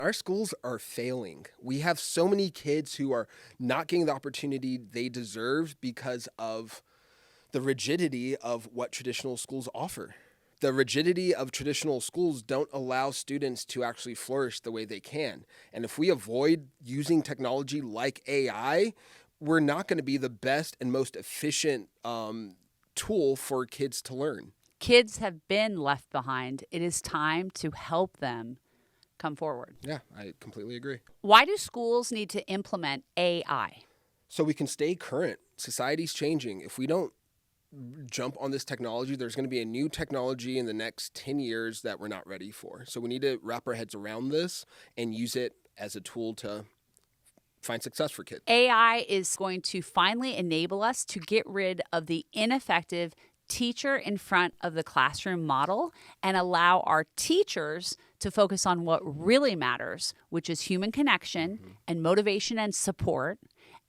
Our schools are failing. We have so many kids who are not getting the opportunity they deserve because of the rigidity of what traditional schools offer. The rigidity of traditional schools don't allow students to actually flourish the way they can. And if we avoid using technology like AI, we're not going to be the best and most efficient tool for kids to learn. Kids have been left behind. It is time to help them come forward. Yeah, I completely agree. Why do schools need to implement AI? So we can stay current. Society's changing. If we don't jump on this technology, there's going to be a new technology in the next 10 years that we're not ready for. So we need to wrap our heads around this and use it as a tool to find success for kids. AI is going to finally enable us to get rid of the ineffective teacher in front of the classroom model and allow our teachers to focus on what really matters, which is human connection and motivation and support,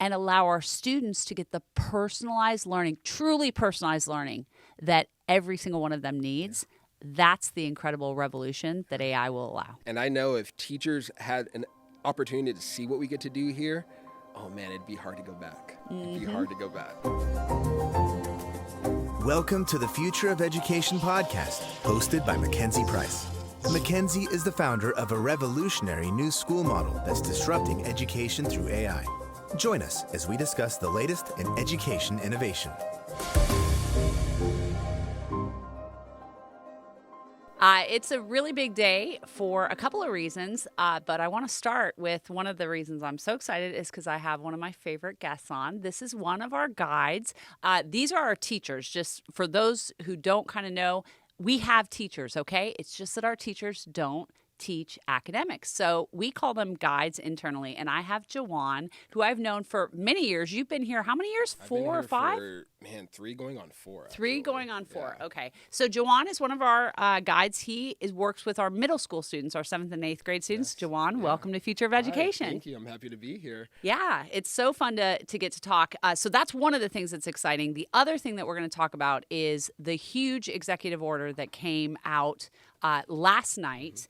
and allow our students to get the personalized learning, truly personalized learning that every single one of them needs. That's the incredible revolution that AI will allow. And I know if teachers had an opportunity to see what we get to do here, oh man, it'd be hard to go back. It'd be hard to go back. Welcome to the Future of Education podcast, hosted by MacKenzie Price. MacKenzie is the founder of a revolutionary new school model that's disrupting education through AI. Join us as we discuss the latest in education innovation. It's a really big day for a couple of reasons, but I want to start with one of the reasons I'm so excited is because I have one of my favorite guests on. This is one of our guides. These are our teachers. Just for those who don't kind of know, we have teachers, okay? It's just that our teachers don't teach academics. So we call them guides internally. And I have Jawaan, who I've known for many years. You've been here how many years? Four or five? Three going on four. Three going on four. Yeah. Okay. So Jawaan is one of our guides. He works with our middle school students, our 7th and 8th grade students. Yes. Jawaan, welcome to Future of Education. Hi, thank you. I'm happy to be here. Yeah, it's so fun to get to talk. So that's one of the things that's exciting. The other thing that we're going to talk about is the huge executive order that came out last night,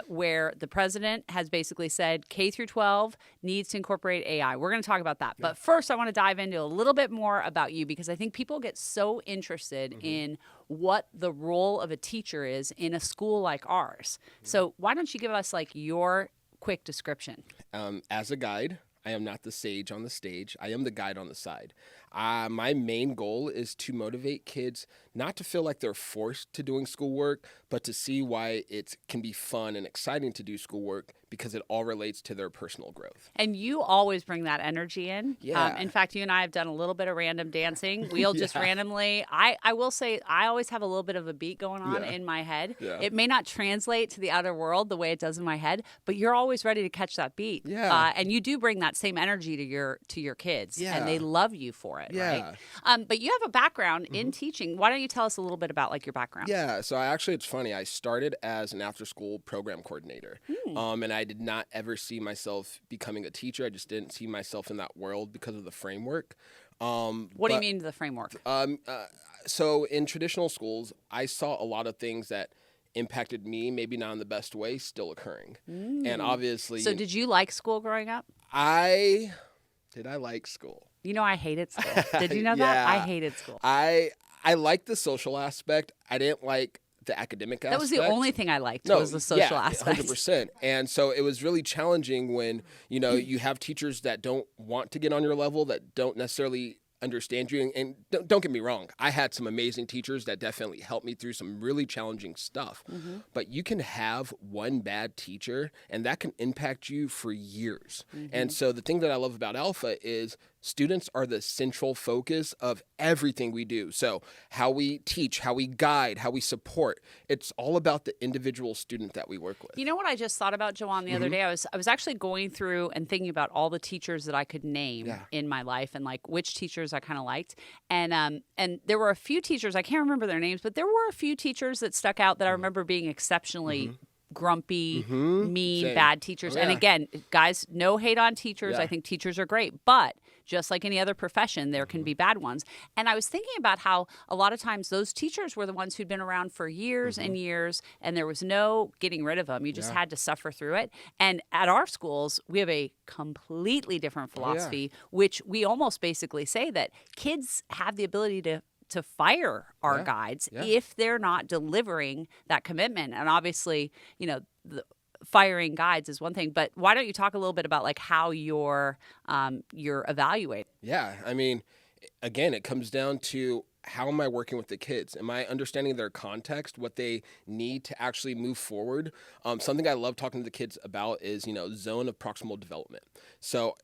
where the president has basically said K through 12 needs to incorporate AI. We're going to talk about that. Yeah. But first, I want to dive into a little bit more about you because I think people get so interested in what the role of a teacher is in a school like ours. So why don't you give us like your quick description? As a guide, I am not the sage on the stage. I am the guide on the side. My main goal is to motivate kids not to feel like they're forced to doing schoolwork, but to see why it can be fun and exciting to do schoolwork because it all relates to their personal growth. And you always bring that energy in. Yeah. In fact, you and I have done a little bit of random dancing. We'll just randomly, I will say, I always have a little bit of a beat going on in my head. Yeah. It may not translate to the outer world the way it does in my head, but you're always ready to catch that beat. Yeah. And you do bring that same energy to your kids, and they love you for it, right? But you have a background in teaching. Why don't you tell us a little bit about like your background? Yeah, so it's funny. I started as an after-school program coordinator, and I did not ever see myself becoming a teacher. I just didn't see myself in that world because of the framework. What do you mean the framework? So in traditional schools, I saw a lot of things that impacted me, maybe not in the best way, still occurring. And obviously... So did you like school growing up? I like school? You know, I hated school. Did you know that? I hated school. I liked the social aspect. I didn't like the academic aspect. That was the only thing I liked was the social aspect. 100%. And so it was really challenging when, you have teachers that don't want to get on your level, that don't necessarily understand you. And don't get me wrong, I had some amazing teachers that definitely helped me through some really challenging stuff. But you can have one bad teacher and that can impact you for years. And so the thing that I love about Alpha is students are the central focus of everything we do. So how we teach, how we guide, how we support, it's all about the individual student that we work with. You know what I just thought about, Jawaan, the other day? I was actually going through and thinking about all the teachers that I could name in my life and like which teachers I kind of liked. And there were a few teachers, I can't remember their names, but there were a few teachers that stuck out that I remember being exceptionally grumpy, mean, bad teachers. And again, guys, no hate on teachers. I think teachers are great. But just like any other profession, there can be bad ones. And I was thinking about how a lot of times those teachers were the ones who'd been around for years and years, and there was no getting rid of them. You just had to suffer through it. And at our schools, we have a completely different philosophy, which we almost basically say that kids have the ability to fire our guides if they're not delivering that commitment. And obviously, firing guides is one thing, but why don't you talk a little bit about like how you're evaluating? Yeah, I mean, again, it comes down to how am I working with the kids? Am I understanding their context, what they need to actually move forward? Something I love talking to the kids about is, zone of proximal development. So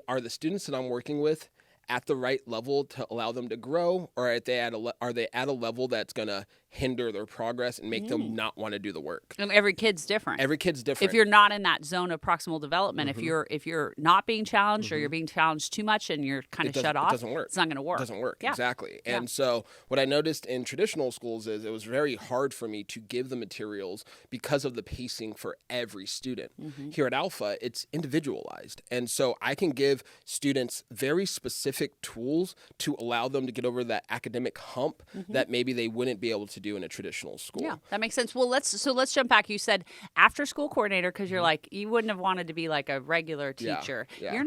are the students that I'm working with at the right level to allow them to grow, or are they at a level that's going to hinder their progress and make them not want to do the work? And every kid's different. Every kid's different. If you're not in that zone of proximal development, if you're not being challenged or you're being challenged too much and you're kind of shut off, it doesn't work. It's not going to work. It doesn't work, Yeah. exactly. And so what I noticed in traditional schools is it was very hard for me to give the materials because of the pacing for every student. Here at Alpha, it's individualized. And so I can give students very specific tools to allow them to get over that academic hump that maybe they wouldn't be able to do in a traditional school. Yeah, that makes sense. Well, let's jump back. You said after school coordinator because you're like you wouldn't have wanted to be like a regular teacher. Yeah. You're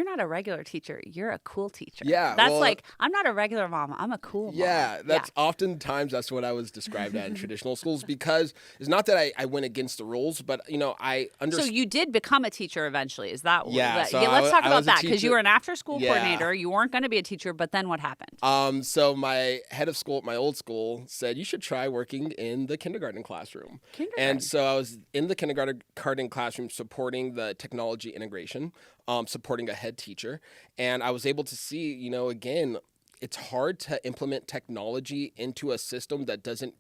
not a regular teacher. You're a cool teacher. Yeah, that's well, like I'm not a regular mom. I'm a cool mom. Yeah, oftentimes that's what I was described at in traditional schools, because it's not that I went against the rules, but I understand. So you did become a teacher eventually. Is that So let's talk I about was a that, because you teacher. were an after school Yeah. coordinator. You weren't going to be a teacher, but then what happened? So my head of school at my old school said you should try working in the kindergarten classroom. And so I was in the kindergarten classroom supporting the technology integration, supporting a head teacher, and I was able to see, again, it's hard to implement technology into a system that doesn't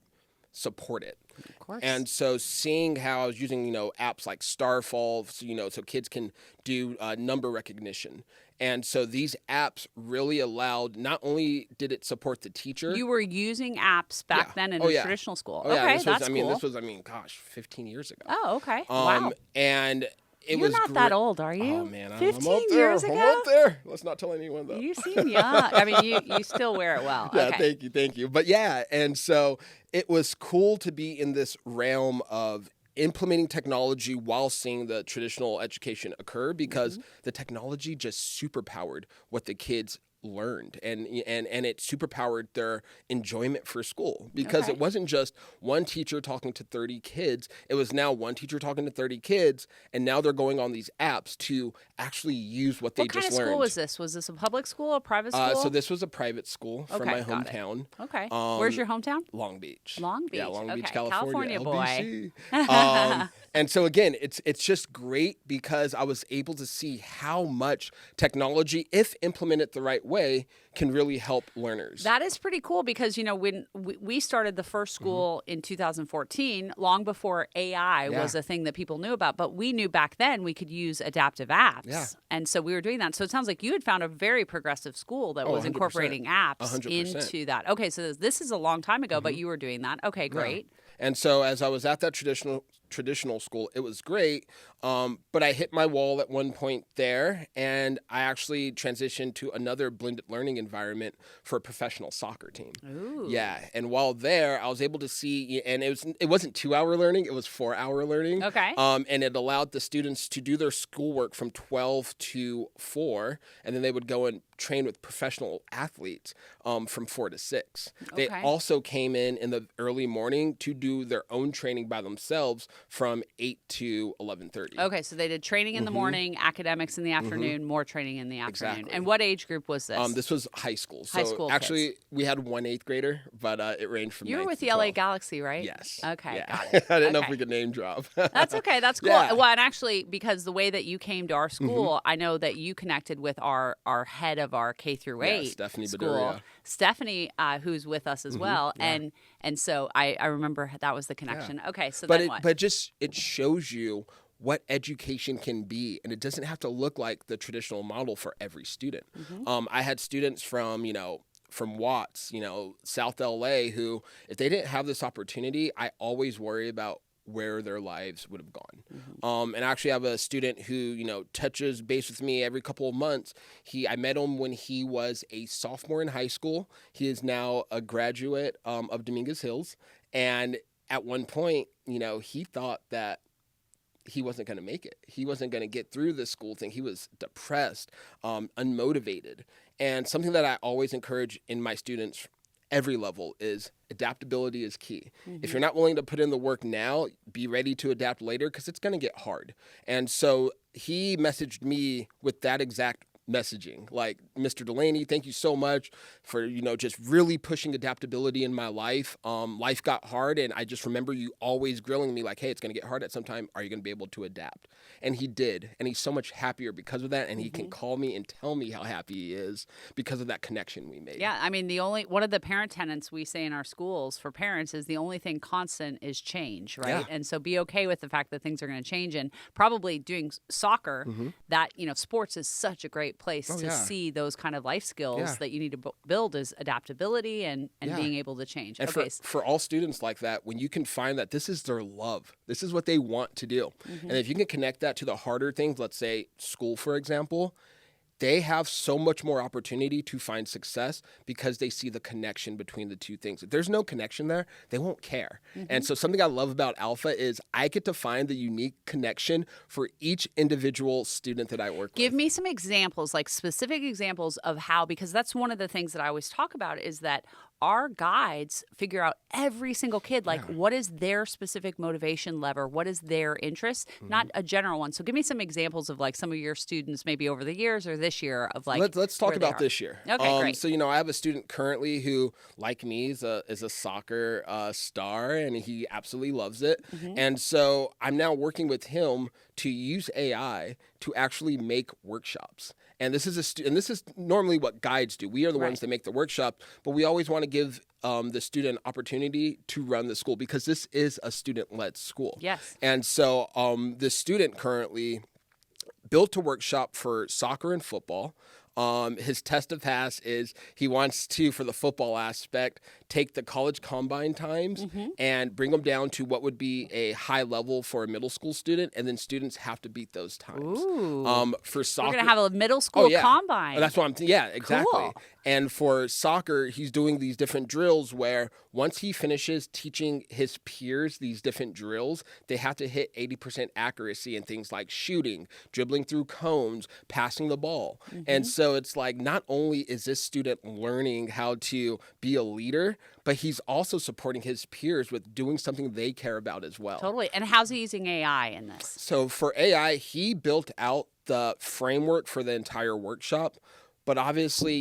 support it. Of course. And so seeing how I was using, apps like Starfall, so kids can do number recognition. And so these apps really allowed, not only did it support the teacher. You were using apps back then in a traditional school. Oh, yeah. Okay, This that's cool. This was, 15 years ago. Oh, okay. Wow. And it You're was not that old, are you? Oh, man. 15 I'm up there. years I'm ago? up there. Let's not tell anyone, though. You seem young. I mean, you still wear it well. Yeah, Okay. thank you. But yeah, and so it was cool to be in this realm of implementing technology while seeing the traditional education occur, because the technology just superpowered what the kids learned, and it superpowered their enjoyment for school, because it wasn't just one teacher talking to 30 kids. It was now one teacher talking to 30 kids, and now they're going on these apps to actually use what they just learned. What kind of school was this? Was this a public school, a private school? So this was a private school from my got it. hometown. Okay. Where's your hometown? Long Beach. Long Beach. Yeah, Long Beach, Okay. California. California LBC. And so again, it's just great because I was able to see how much technology, if implemented the right way, can really help learners. That is pretty cool because, when we started the first school in 2014, long before AI was a thing that people knew about, but we knew back then we could use adaptive apps. Yeah. And so we were doing that. So it sounds like you had found a very progressive school that was 100%. incorporating apps 100%. into that. Okay, so this is a long time ago, but you were doing that. Okay, great. And so as I was at that traditional school, it was great. But I hit my wall at one point there, and I actually transitioned to another blended learning environment for a professional soccer team. Ooh. Yeah, and while there, I was able to see, and it wasn't 2-hour learning; it was 4-hour learning. Okay. And it allowed the students to do their schoolwork from 12 to 4, and then they would go and train with professional athletes from 4 to 6. They Okay. also came in the early morning to do their own training by themselves from 8 to 11:30. Okay, so they did training in the morning, academics in the afternoon, more training in the afternoon. Exactly. And what age group was this? This was high school. So High school actually, we had one 8th grader, but it ranged from You were 9th with to the LA 12. Galaxy, right? Yes. Okay, Yeah. got it. I didn't know if Okay. we could name drop. That's okay. That's cool. Yeah. Well, and actually, because the way that you came to our school, I know that you connected with our head of our K through 8 Stephanie school, Bedoria. Stephanie, who's with us as well, and so I remember that was the connection. Okay, so then what? But it shows you what education can be, and it doesn't have to look like the traditional model for every student. I had students from Watts, South LA, who, if they didn't have this opportunity, I always worry about where their lives would have gone. And I actually have a student who, touches base with me every couple of months. I met him when he was a sophomore in high school. He is now a graduate of Dominguez Hills. And at one point, he thought that he wasn't going to make it. He wasn't going to get through this school thing. He was depressed, unmotivated. And something that I always encourage in my students every level is adaptability is key. If you're not willing to put in the work now, be ready to adapt later because it's going to get hard. And so he messaged me with that exact messaging, like, Mr. Delaney, thank you so much for, just really pushing adaptability in my life. Life got hard, and I just remember you always grilling me like, hey, it's going to get hard at some time. Are you going to be able to adapt? And he did, and he's so much happier because of that, and he can call me and tell me how happy he is because of that connection we made. Yeah, I mean, one of the parent tenets we say in our schools for parents is the only thing constant is change, right? Yeah. And so be okay with the fact that things are going to change, and probably doing soccer, that, sports is such a great place to see those kind of life skills that you need to build is adaptability and being able to change. And for all students like that, when you can find that this is their love, this is what they want to do. And if you can connect that to the harder things, let's say school, for example, they have so much more opportunity to find success because they see the connection between the two things. If there's no connection there, they won't care. And so something I love about Alpha is I get to find the unique connection for each individual student that I work with. Give me some examples, like specific examples of how, because that's one of the things that I always talk about is that our guides figure out every single kid, like what is their specific motivation lever? What is their interest? Not a general one. So give me some examples of like some of your students maybe over the years or this year of like. Let's talk about this year. Okay, great. So, I have a student currently who, like me, is a soccer star, and he absolutely loves it. And so I'm now working with him to use AI to actually make workshops. And this is normally what guides do. We are the ones that make the workshop, but we always want to give the student opportunity to run the school because this is a student-led school. Yes. And so the student currently built a workshop for soccer and football. His test to pass is he wants to, for the football aspect, take the college combine times and bring them down to what would be a high level for a middle school student, and then students have to beat those times. Ooh. For soccer, we're gonna have a middle school combine. That's what I'm. Yeah, exactly. Cool. And for soccer, he's doing these different drills where once he finishes teaching his peers these different drills, they have to hit 80% accuracy in things like shooting, dribbling through cones, passing the ball. And so it's like not only is this student learning how to be a leader, but he's also supporting his peers with doing something they care about as well. Totally. And how's he using AI in this? So for AI, he built out the framework for the entire workshop. But obviously,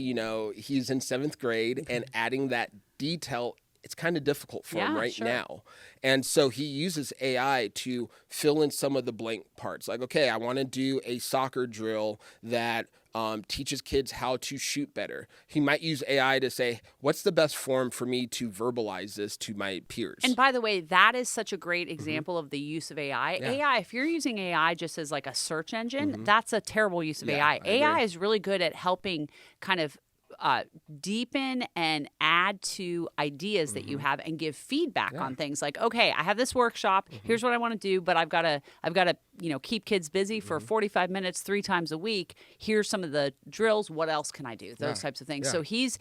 he's in 7th grade, and adding that detail, it's kind of difficult for him right now. And so he uses AI to fill in some of the blank parts. Like, okay, I want to do a soccer drill that teaches kids how to shoot better. He might use AI to say, what's the best form for me to verbalize this to my peers? And by the way, that is such a great example of the use of AI. Yeah. AI, if you're using AI just as like a search engine, that's a terrible use of AI. I AI agree. is really good at helping kind of deepen and add to ideas that you have and give feedback on things like, okay, I have this workshop. Here's what I want to do, but I've got to keep kids busy for 45 minutes 3 times a week. Here's some of the drills. What else can I do? Those types of things. Yeah. So he's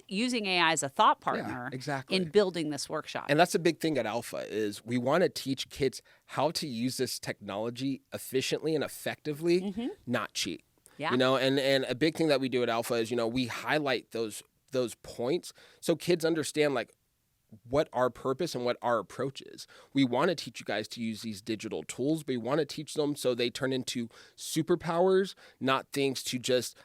using AI as a thought partner exactly. in building this workshop. And that's a big thing at Alpha is we want to teach kids how to use this technology efficiently and effectively, not cheat. Yeah. And a big thing that we do at Alpha is, we highlight those points so kids understand like what our purpose and what our approach is. We want to teach you guys to use these digital tools, but we want to teach them so they turn into superpowers, not things to just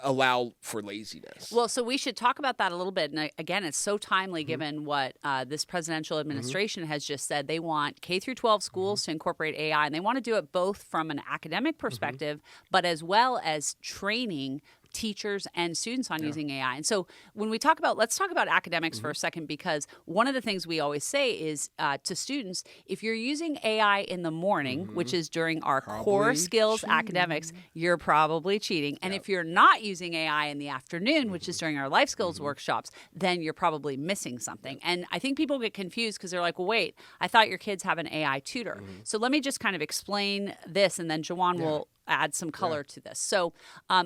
allow for laziness. Well, so we should talk about that a little bit. And again, it's so timely given what this presidential administration has just said. They want K through 12 schools to incorporate AI, and they want to do it both from an academic perspective, but as well as training teachers and students on using AI. And so when we talk about, let's talk about academics for a second, because one of the things we always say is to students, if you're using AI in the morning, which is during our core skills academics, you're probably cheating. And if you're not using AI in the afternoon, which is during our life skills workshops, then you're probably missing something. And I think people get confused because they're like, well, wait, I thought your kids have an AI tutor. So let me just kind of explain this, and then Jawaan will add some color to this. So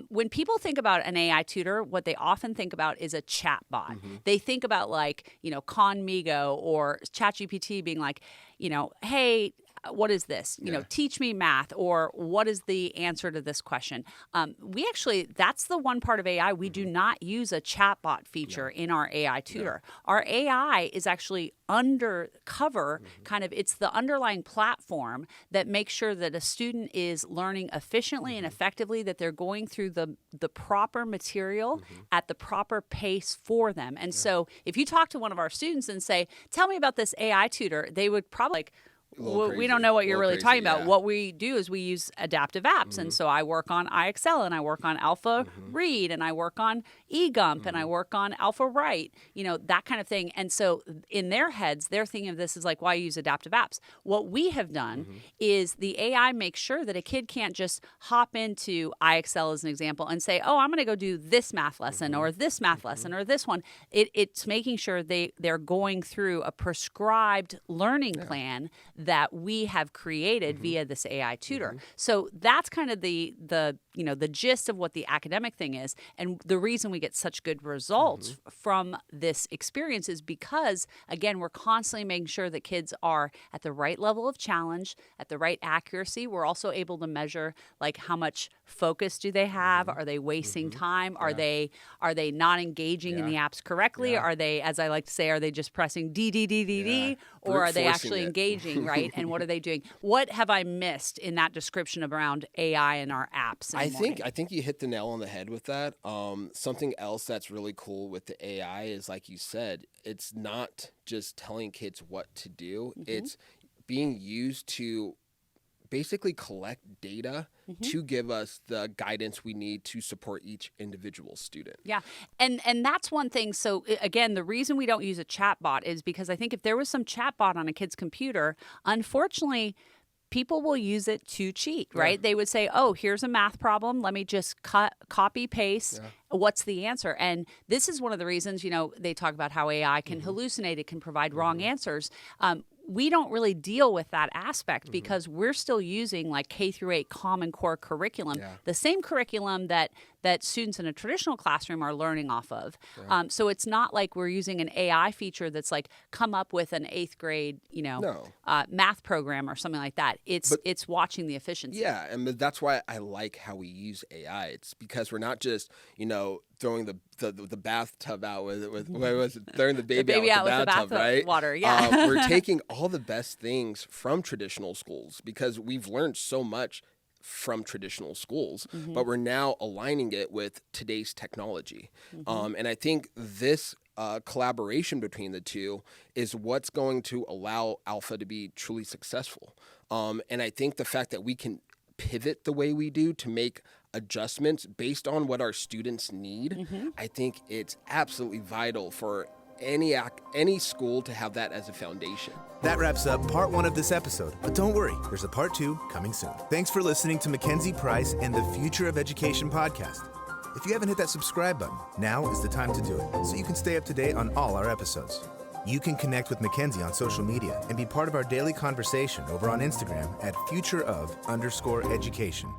when people think about an AI tutor, what they often think about is a chat bot. They think about like, Conmigo or ChatGPT being like, hey, what is this? Teach me math, or what is the answer to this question? That's the one part of AI. We do not use a chatbot feature in our AI tutor. Our AI is actually undercover, it's the underlying platform that makes sure that a student is learning efficiently and effectively, that they're going through the proper material at the proper pace for them. And so if you talk to one of our students and say, tell me about this AI tutor, they would probably we don't know what you're really talking about. What we do is we use adaptive apps. And so I work on iExcel, and I work on Alpha Read, and I work on eGump, and I work on Alpha Write, that kind of thing. And so in their heads, they're thinking of this as like, why use adaptive apps? What we have done is the AI makes sure that a kid can't just hop into iExcel as an example and say, oh, I'm going to go do this math lesson or this math lesson or this one. It's making sure they're going through a prescribed learning plan that we have created via this AI tutor. So that's kind of the gist of what the academic thing is. And the reason we get such good results from this experience is because, again, we're constantly making sure that kids are at the right level of challenge, at the right accuracy. We're also able to measure like how much focus do they have? Are they wasting time? Are they not engaging in the apps correctly? Are they, as I like to say, are they just pressing D? Or are they actually engaging, right? And what are they doing? What have I missed in that description around AI and our apps? I think you hit the nail on the head with that. Something else that's really cool with the AI is, like you said, it's not just telling kids what to do. It's being used to basically collect data to give us the guidance we need to support each individual student. Yeah. And that's one thing. So again, the reason we don't use a chatbot is because I think if there was some chatbot on a kid's computer, unfortunately, people will use it to cheat, right? They would say, oh, here's a math problem. Let me just copy, paste. What's the answer? And this is one of the reasons, they talk about how AI can hallucinate. It can provide wrong answers. We don't really deal with that aspect because we're still using like K-8 Common Core curriculum, the same curriculum that students in a traditional classroom are learning off of. So it's not like we're using an AI feature that's like come up with an 8th grade, math program or something like that. It's watching the efficiency. Yeah, and that's why I like how we use AI. It's because we're not just, throwing the bathtub out with what was it? Throwing the baby out with the bathtub, right? Water, yeah. We're taking all the best things from traditional schools because we've learned so much from traditional schools, but we're now aligning it with today's technology. And I think this collaboration between the two is what's going to allow Alpha to be truly successful. And I think the fact that we can pivot the way we do to make adjustments based on what our students need, I think it's absolutely vital for any school to have that as a foundation. That wraps up part 1 of this episode, but don't worry, there's a part 2 coming soon. Thanks for listening to MacKenzie Price and the Future of Education podcast. If you haven't hit that subscribe button, now is the time to do it, so you can stay up to date on all our episodes. You can connect with MacKenzie on social media and be part of our daily conversation over on Instagram at futureof_education.